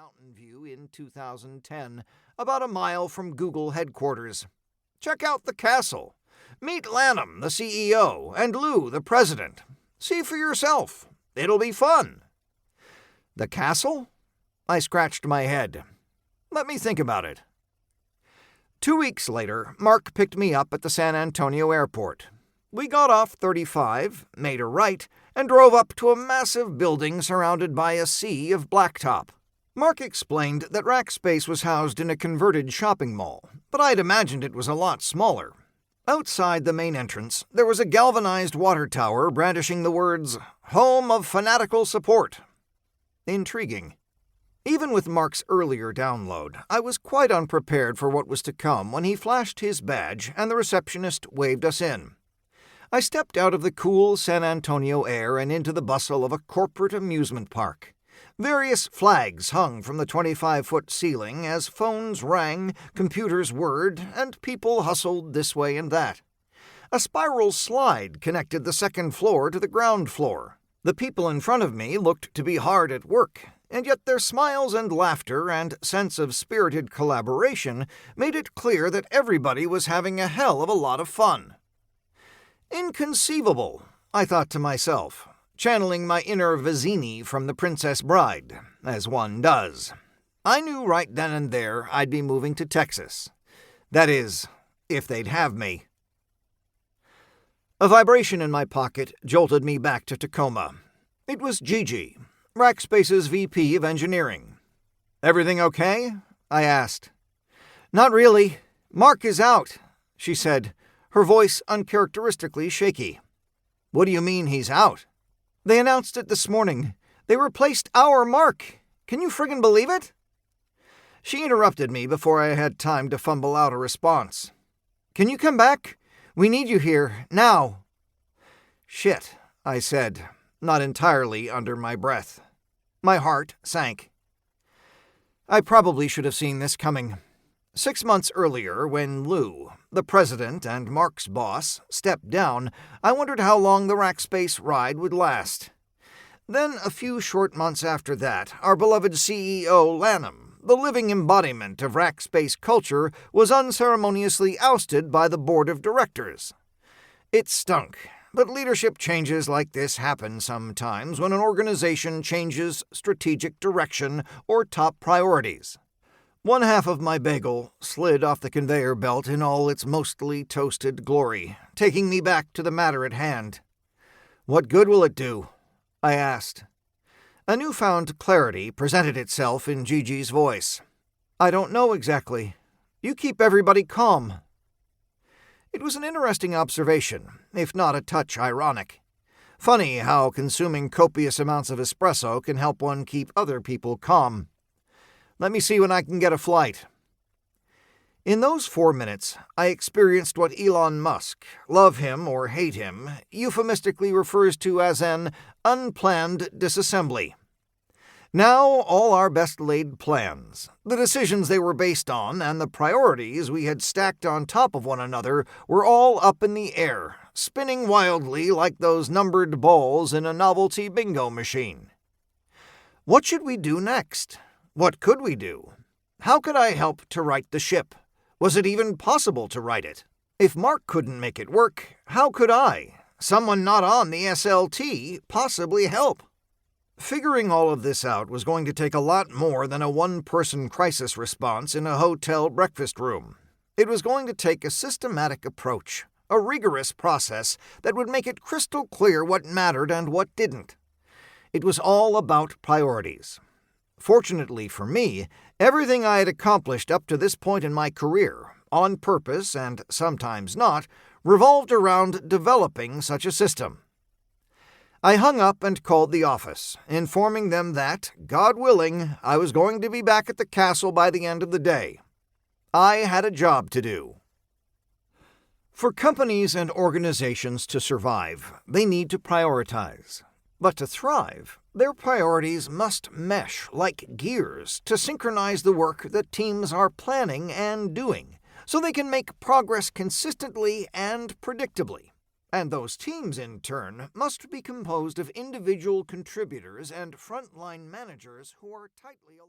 Mountain View in 2010, about a mile from Google headquarters. Check out the castle. Meet Lanham, the CEO, and Lou, the president. See for yourself. It'll be fun. The castle? I scratched my head. Let me think about it. 2 weeks later, Mark picked me up at the San Antonio airport. We got off 35, made a right, and drove up to a massive building surrounded by a sea of blacktop. Mark explained that Rackspace was housed in a converted shopping mall, but I'd imagined it was a lot smaller. Outside the main entrance, there was a galvanized water tower brandishing the words, "Home of Fanatical Support." Intriguing. Even with Mark's earlier download, I was quite unprepared for what was to come when he flashed his badge and the receptionist waved us in. I stepped out of the cool San Antonio air and into the bustle of a corporate amusement park. Various flags hung from the 25-foot ceiling as phones rang, computers whirred, and people hustled this way and that. A spiral slide connected the second floor to the ground floor. The people in front of me looked to be hard at work, and yet their smiles and laughter and sense of spirited collaboration made it clear that everybody was having a hell of a lot of fun. Inconceivable, I thought to myself, channeling my inner Vizzini from The Princess Bride, as one does. I knew right then and there I'd be moving to Texas. That is, if they'd have me. A vibration in my pocket jolted me back to Tacoma. It was Gigi, Rackspace's VP of Engineering. "Everything okay?" I asked. "Not really. Mark is out," she said, her voice uncharacteristically shaky. "What do you mean he's out?" "They announced it this morning. They replaced our Mark. Can you friggin' believe it?" She interrupted me before I had time to fumble out a response. "Can you come back? We need you here, now." "Shit," I said, not entirely under my breath. My heart sank. I probably should have seen this coming. 6 months earlier, when Lou, the president and Mark's boss, stepped down, I wondered how long the Rackspace ride would last. Then, a few short months after that, our beloved CEO Lanham, the living embodiment of Rackspace culture, was unceremoniously ousted by the board of directors. It stunk, but leadership changes like this happen sometimes when an organization changes strategic direction or top priorities. One half of my bagel slid off the conveyor belt in all its mostly toasted glory, taking me back to the matter at hand. "What good will it do?" I asked. A newfound clarity presented itself in Gigi's voice. "I don't know exactly. You keep everybody calm." It was an interesting observation, if not a touch ironic. Funny how consuming copious amounts of espresso can help one keep other people calm. Let me see when I can get a flight. In those 4 minutes, I experienced what Elon Musk, love him or hate him, euphemistically refers to as an unplanned disassembly. Now all our best-laid plans, the decisions they were based on, and the priorities we had stacked on top of one another were all up in the air, spinning wildly like those numbered balls in a novelty bingo machine. What should we do next? What could we do? How could I help to right the ship? Was it even possible to right it? If Mark couldn't make it work, how could I, someone not on the SLT, possibly help? Figuring all of this out was going to take a lot more than a one-person crisis response in a hotel breakfast room. It was going to take a systematic approach, a rigorous process that would make it crystal clear what mattered and what didn't. It was all about priorities. Fortunately for me, everything I had accomplished up to this point in my career, on purpose and sometimes not, revolved around developing such a system. I hung up and called the office, informing them that, God willing, I was going to be back at the castle by the end of the day. I had a job to do. For companies and organizations to survive, they need to prioritize. But to thrive, their priorities must mesh like gears to synchronize the work that teams are planning and doing, so they can make progress consistently and predictably. And those teams, in turn, must be composed of individual contributors and frontline managers who are tightly aligned.